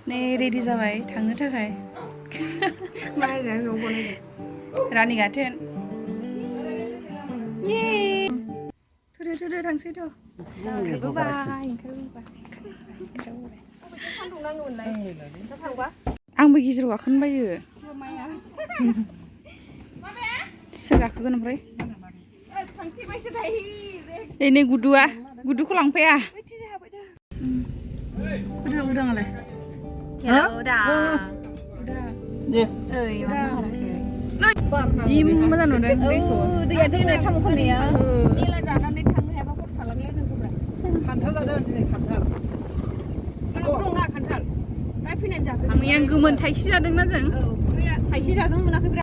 नै रेडि जाबाय थांनो थाखाय रानि गाथोन ये थुदो थांसै थ' ओंखारबोबाय आंबो गेजेराव गाखोनो बायो सोर गाखोगोन ओमफ्राय नै गुदुखौ लांफाया उदाङालाय जि मोजां नुदों दैखौ दैया जोंना साम' खननाया मेला जानानै थांनो हायाबा हर थालांलायनांगौब्रा खान्थाल जादों दिनै खान्थाल दंना खान्थाल दा फैनानै जागोन मैया गोमोन थाइसे जादोंना जों मैया थाइसे जाजों मोनाखैब्रा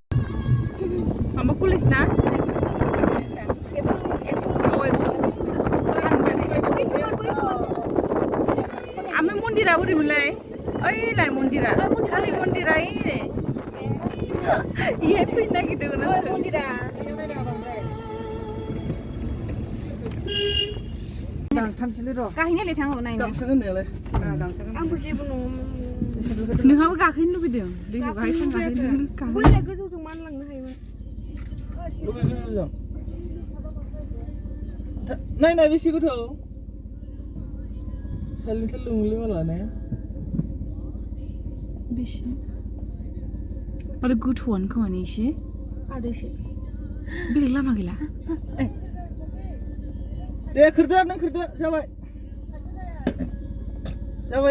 माबा कलेज ना आमफ्राय मन्दिरा बोरैमोनलाय ओइलाय मन्दिरा हारि मन्दिरा इहाय फैनो नागिरदोंमोन मन्दिरा गाहैनायलाय थाङो नायनो आंबो जेबो नङामोन नोंहाबो गाखोनो लुबैदों दैखौ गाहाय थांगाखै बैलाय गोजौजों मानलांनो हायोमोन नायनाय बेसे गोथौ साइलेन्ट लोंलै माला ने बेसे आरो गोथौआनो खोमाने एसे आदैसे बेलेग लामा गैला दे खोरदो नों खोरदो जाबाय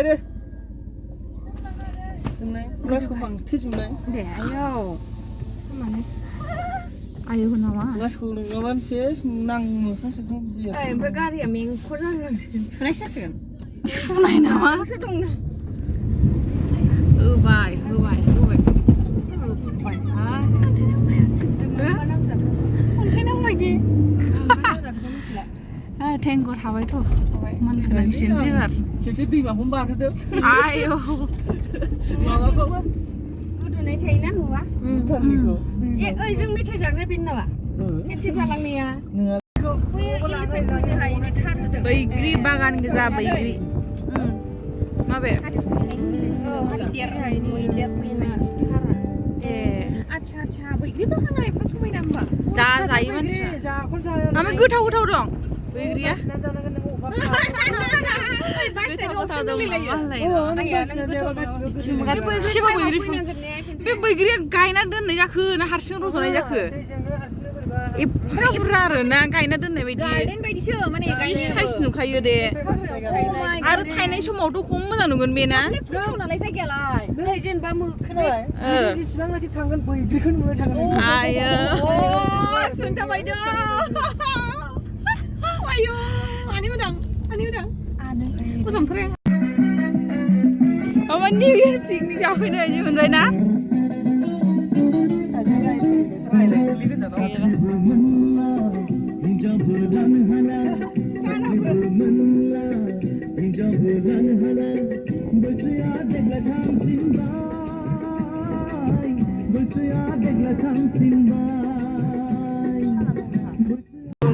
दे जोंनाय ग्लासखौ बांथेजोबनाय दे आयौ नामा ग्लासखौ नङाबा सेस नांनो सानसे ओमफ्राय गारिया मेंखर जागोन सुनायसो जासिगोन सुनाय नामा दंना होबाय अन्थाइ नांबाय दे थेंगौ थाबायथ' मोनखोनांसिगोनसो एबार खेबसे दैमाखौनो बारहोदो आयौ माबाखौ गोदोनाय थायोना नुवा भुटाननिखौ ओइ जों मेथाइ जाग्राया बेनो नामा खेबसे जालांनाया बैग्रि बागान गोजा बैग्रि माबे आच्छा बैग्रि बागाना एफा समायना होमबा जायो मानसिफ्रा ओमफ्राय गोथाव दं बैग्रिया बे बैग्रिया गायना दोननाय जाखो ना हारसिं रज'नाय जाखो एफा बुरजा आरो ना गायना दोननाय बायदिसो माने साइज नुखायो दे आरो थायनाय समावथ' खम मोजां नुगोन बे ना गोथाव नालाय जायगायालाय जेनेबा जेसेबांनाखि थांगोन बैग्रिखौ नुबाय थागोन आयो सुनथा बायदो आयौ आनि मोजां मोजांफ्राय माबा निउ इयार पिकनिक जाफैनो बायदि मोनबाय ना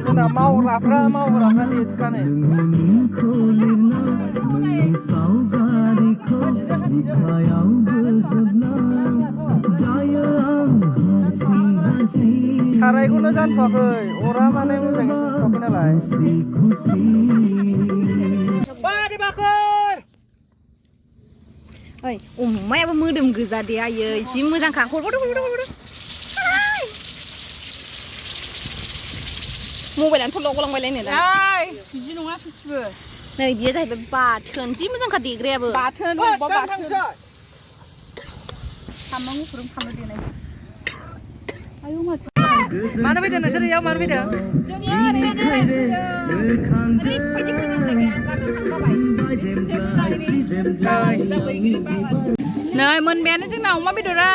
जोंना मावग्राफ्रा लिरखानो सारायखौनो जानथ'वाखै अरा माने मोजाङै जोंथ'वाखै नालाय बारि बाखोर ओइ अमायाबो मोदोम गोजा दे आयै जि मोजांखा हरबावदो मबाइलानो थलाव गलांबायलायनो दा बिदि नङा सयथिबो नै बियो जाहैबाय बाथोन जि मोजांखा देग्रायाबो बाथोन सामब्राम गुफुरजों फानलु देनाय आयौ मानो फैदों नोंसोर इयाव मानो फैदों नै मोनबायानो जोंना अमा बेदरा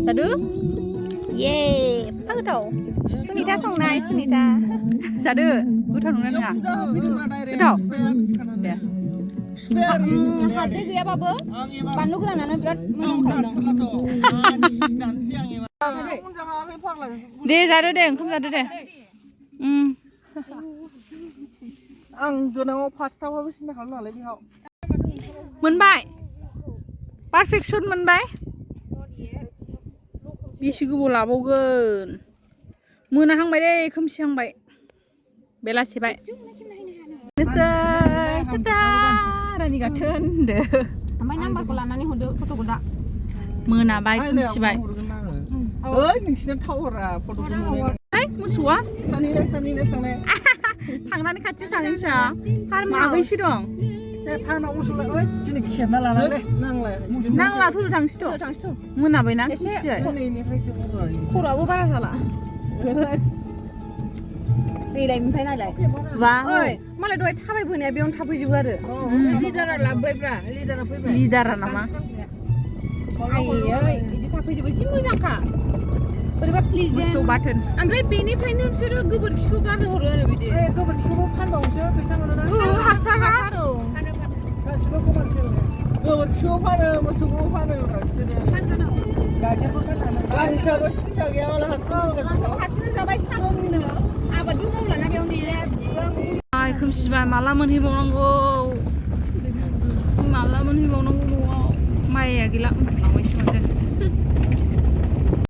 जादु ये गोथाव सुनिता संनाय सुनिता जादो गोथाव नङा नङा गोथाव दे हालदै गैयाबाबो बानलु गोरानानो बिराद मोजां खालामदों दे जादो दे ओंखाम जादो दे आं गोनाङाव फार्स्टआवबो सिन्था खालामनानै बेयाव मोनबाय पारफेक्सन मोनबाय बेसे गोबाव लाबावगोन मोनाहांबाय दे खोमसिहांबाय बेलासिबाय रानि गाथोन दो ओमफ्राय नाम्बारखौ लानानै हरदो फट'खौ दा मोनाबाय खोमसिबाय ओइ नोंसिना टावारा फट' मोसौआ सानैलाय थांनाय थांनानै खाथियाव सानैसो माबैसे दं फानाव मोसौलाय ओइ दिनै खेबना लानानै नांलाथ' थांसैथ' मोनाबायना खोमसिबाय खर'आबो बारा जाला दैलायनिफ्राय नायलाय बा ओइ मालाय दहाय थाबायबोनाया बेयावनो थाफैजोबो आरो लिडारा लाबोबायब्रा लिडारा फैबाय लिडारा नामा आयै बिदि थाफैजोबो जि मोजांखा बोरैबा प्लिजेन्ट मोसौ बाथोन ओमफ्राय बेनिफ्रायनो बिसोरो गोबोरखिखौ गारनो हरो आरो बिदि गोबोरखिखौबो फानबावनोसो फैसा मोनोना हासार औ गासिबो कमार्सियेल गोबोरखिखौ फानो मोसौखौ फानो बिसोरो गाइखेरबो फाननानै आं हिसाबै सिन्था गैया माला हारसिं जाबाय सारनो आबादबो मावलाना बेयाव नेलाय खोमसिबाय माला मोनहैबावनांगौ न'आव माइया गैला